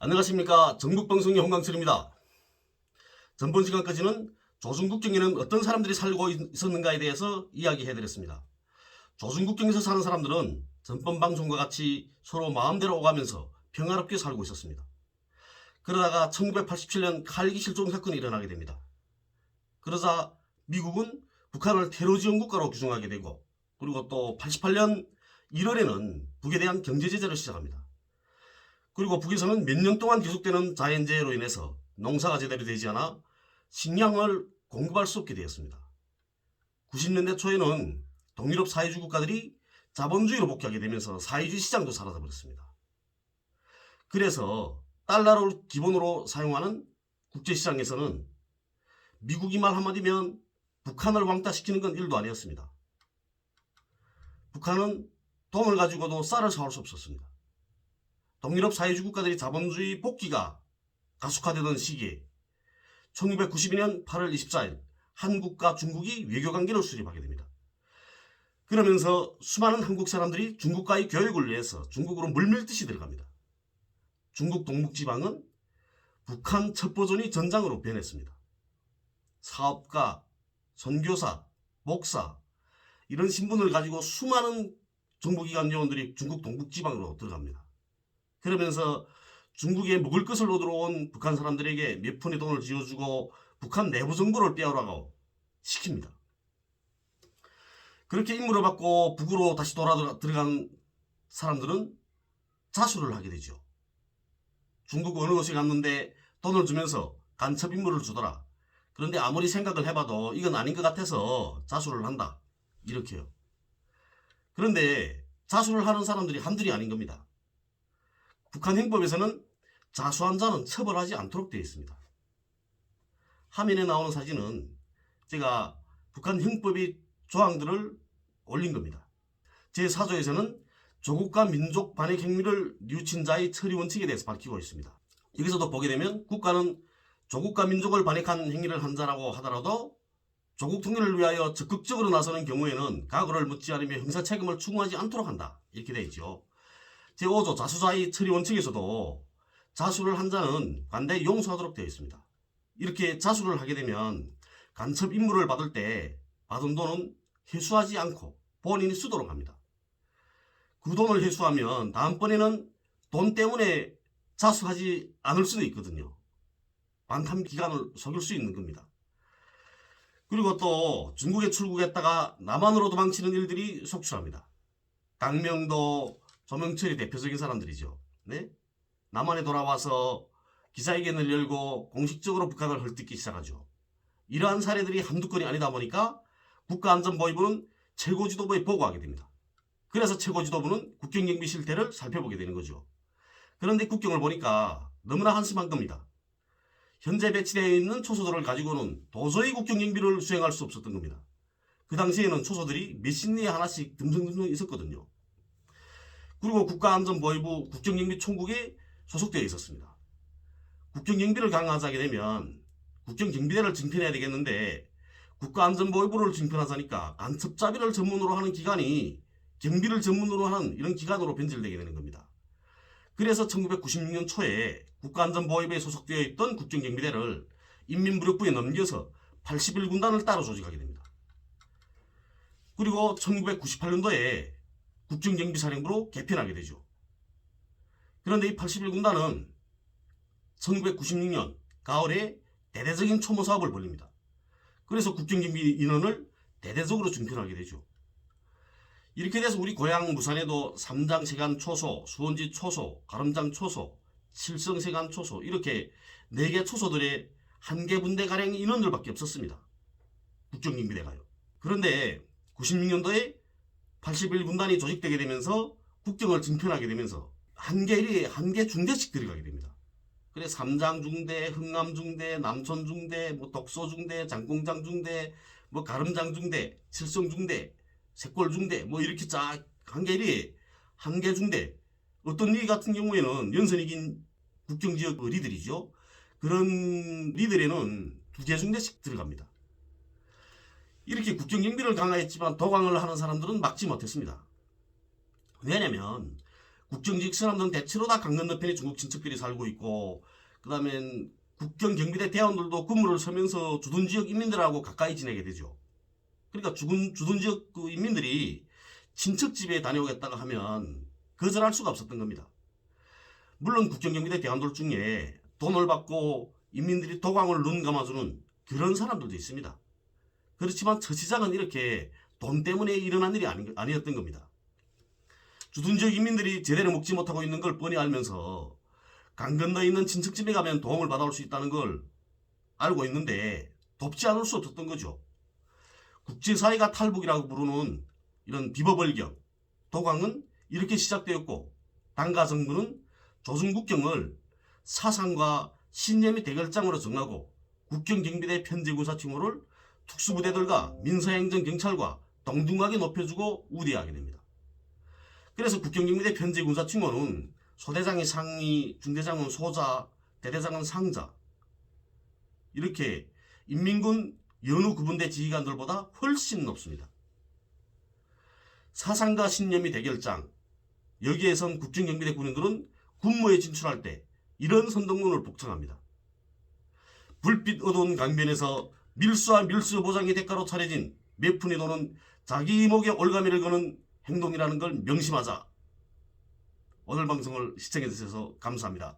안녕하십니까. 전국방송의 홍강철입니다. 전번 시간까지는 조중국경에는 어떤 사람들이 살고 있었는가에 대해서 이야기해드렸습니다. 조중국경에서 사는 사람들은 전번 방송과 같이 서로 마음대로 오가면서 평화롭게 살고 있었습니다. 그러다가 1987년 칼기 실종 사건이 일어나게 됩니다. 그러자 미국은 북한을 테러 지원 국가로 규정하게 되고, 그리고 또 88년 1월에는 북에 대한 경제 제재를 시작합니다. 그리고 북에서는 몇 년 동안 계속되는 자연재해로 인해서 농사가 제대로 되지 않아 식량을 공급할 수 없게 되었습니다. 90년대 초에는 동유럽 사회주의 국가들이 자본주의로 복귀하게 되면서 사회주의 시장도 사라져버렸습니다. 그래서 달러를 기본으로 사용하는 국제시장에서는 미국이 말 한마디면 북한을 왕따시키는 건 일도 아니었습니다. 북한은 돈을 가지고도 쌀을 사올 수 없었습니다. 동유럽 사회주의 국가들이 자본주의 복귀가 가속화되던 시기에 1992년 8월 24일 한국과 중국이 외교관계를 수립하게 됩니다. 그러면서 수많은 한국 사람들이 중국과의 교육을 위해서 중국으로 물밀듯이 들어갑니다. 중국 동북지방은 북한 첩보전이 전장으로 변했습니다. 사업가, 선교사, 목사 이런 신분을 가지고 수많은 정보기관 요원들이 중국 동북지방으로 들어갑니다. 그러면서 중국에 먹을 것을 얻으러 온 북한 사람들에게 몇 푼의 돈을 쥐어주고 북한 내부 정보를 빼오라고 시킵니다. 그렇게 임무를 받고 북으로 다시 들어간 사람들은 자수를 하게 되죠. 중국 어느 곳에 갔는데 돈을 주면서 간첩 임무를 주더라. 그런데 아무리 생각을 해봐도 이건 아닌 것 같아서 자수를 한다. 이렇게요. 그런데 자수를 하는 사람들이 한둘이 아닌 겁니다. 북한 형법에서는 자수한 자는 처벌하지 않도록 되어 있습니다. 화면에 나오는 사진은 제가 북한 형법의 조항들을 올린 겁니다. 제4조에서는 조국과 민족 반역 행위를 뉘우친 자의 처리 원칙에 대해서 밝히고 있습니다. 여기서도 보게 되면 국가는 조국과 민족을 반역한 행위를 한 자라고 하더라도 조국 통일을 위하여 적극적으로 나서는 경우에는 각오를 묻지 않으며 형사 책임을 추궁하지 않도록 한다. 이렇게 되어 있죠. 제5조 자수자의 처리 원칙에서도 자수를 한 자는 관대히 용서하도록 되어 있습니다. 이렇게 자수를 하게 되면 간첩 임무를 받을 때 받은 돈은 회수하지 않고 본인이 쓰도록 합니다. 그 돈을 회수하면 다음번에는 돈 때문에 자수하지 않을 수도 있거든요. 반탐 기간을 속일 수 있는 겁니다. 그리고 또 중국에 출국했다가 남한으로 도망치는 일들이 속출합니다. 강명도, 조명철이 대표적인 사람들이죠. 네? 남한에 돌아와서 기자회견을 열고 공식적으로 북한을 헐뜯기 시작하죠. 이러한 사례들이 한두 건이 아니다 보니까 국가안전보위부는 최고지도부에 보고하게 됩니다. 그래서 최고지도부는 국경경비 실태를 살펴보게 되는 거죠. 그런데 국경을 보니까 너무나 한심한 겁니다. 현재 배치되어 있는 초소들을 가지고는 도저히 국경경비를 수행할 수 없었던 겁니다. 그 당시에는 초소들이 몇십 리에 하나씩 듬성듬성 있었거든요. 그리고 국가안전보위부 국경경비총국에 소속되어 있었습니다. 국경경비를 강화하게 되면 국경경비대를 증편해야 되겠는데 국가안전보위부를 증편하자니까 간첩자비를 전문으로 하는 기관이 경비를 전문으로 하는 이런 기관으로 변질되게 되는 겁니다. 그래서 1996년 초에 국가안전보위부에 소속되어 있던 국경경비대를 인민무력부에 넘겨서 81군단을 따로 조직하게 됩니다. 그리고 1998년도에 국경경비사령부로 개편하게 되죠. 그런데 이 81군단은 1996년 가을에 대대적인 초모 사업을 벌립니다. 그래서 국경경비 인원을 대대적으로 증편하게 되죠. 이렇게 돼서 우리 고향 무산에도 삼장세간 초소, 수원지 초소, 가름장 초소, 칠성세간 초소 이렇게 4개 초소들의 1개 분대가량 인원들밖에 없었습니다. 국경경비대가요. 그런데 96년도에 81군단이 조직되게 되면서 국경을 증편하게 되면서 한 개 중대씩 들어가게 됩니다. 그래 삼장중대, 흥남중대, 남촌중대, 독소중대, 장공장중대, 가름장중대, 칠성중대, 색골중대 이렇게 쫙 한 개 중대. 어떤 리 같은 경우에는 연선이 긴 국경지역 리들이죠. 그런 리들에는 2개 중대씩 들어갑니다. 이렇게 국경경비를 강화했지만 도강을 하는 사람들은 막지 못했습니다. 왜냐하면 국경 지역 사람들은 대체로 다 강 건너편에 중국 친척들이 살고 있고, 그 다음에 국경 경비대 대원들도 근무를 서면서 주둔 지역 인민들하고 가까이 지내게 되죠. 그러니까 주둔 지역 그 인민들이 친척 집에 다녀오겠다가 하면 거절할 수가 없었던 겁니다. 물론 국경 경비대 대원들 중에 돈을 받고 인민들이 도광을 눈 감아주는 그런 사람들도 있습니다. 그렇지만 첫 시작은 이렇게 돈 때문에 일어난 일이 아니었던 겁니다. 주둔 지역 인민들이 제대로 먹지 못하고 있는 걸 뻔히 알면서 강 건너 있는 친척집에 가면 도움을 받아올 수 있다는 걸 알고 있는데 돕지 않을 수 없었던 거죠. 국제사회가 탈북이라고 부르는 이런 비버벌경, 도광은 이렇게 시작되었고, 당가 정부는 조중국경을 사상과 신념의 대결장으로 정하고 국경경비대 편제군사칭호를 특수부대들과 민사행정경찰과 동등하게 높여주고 우대하게 됩니다. 그래서 국경경비대 편제군사칭호는 소대장이 상위, 중대장은 소자, 대대장은 상자, 이렇게 인민군 여느 구분대 지휘관들보다 훨씬 높습니다. 사상과 신념이 대결장, 여기에선 국경경비대 군인들은 군무에 진출할 때 이런 선동문을 복창합니다. 불빛 어두운 강변에서 밀수와 밀수 보장의 대가로 차려진 몇 푼이 도는 자기 목에 올가미를 거는 행동이라는 걸 명심하자. 오늘 방송을 시청해 주셔서 감사합니다.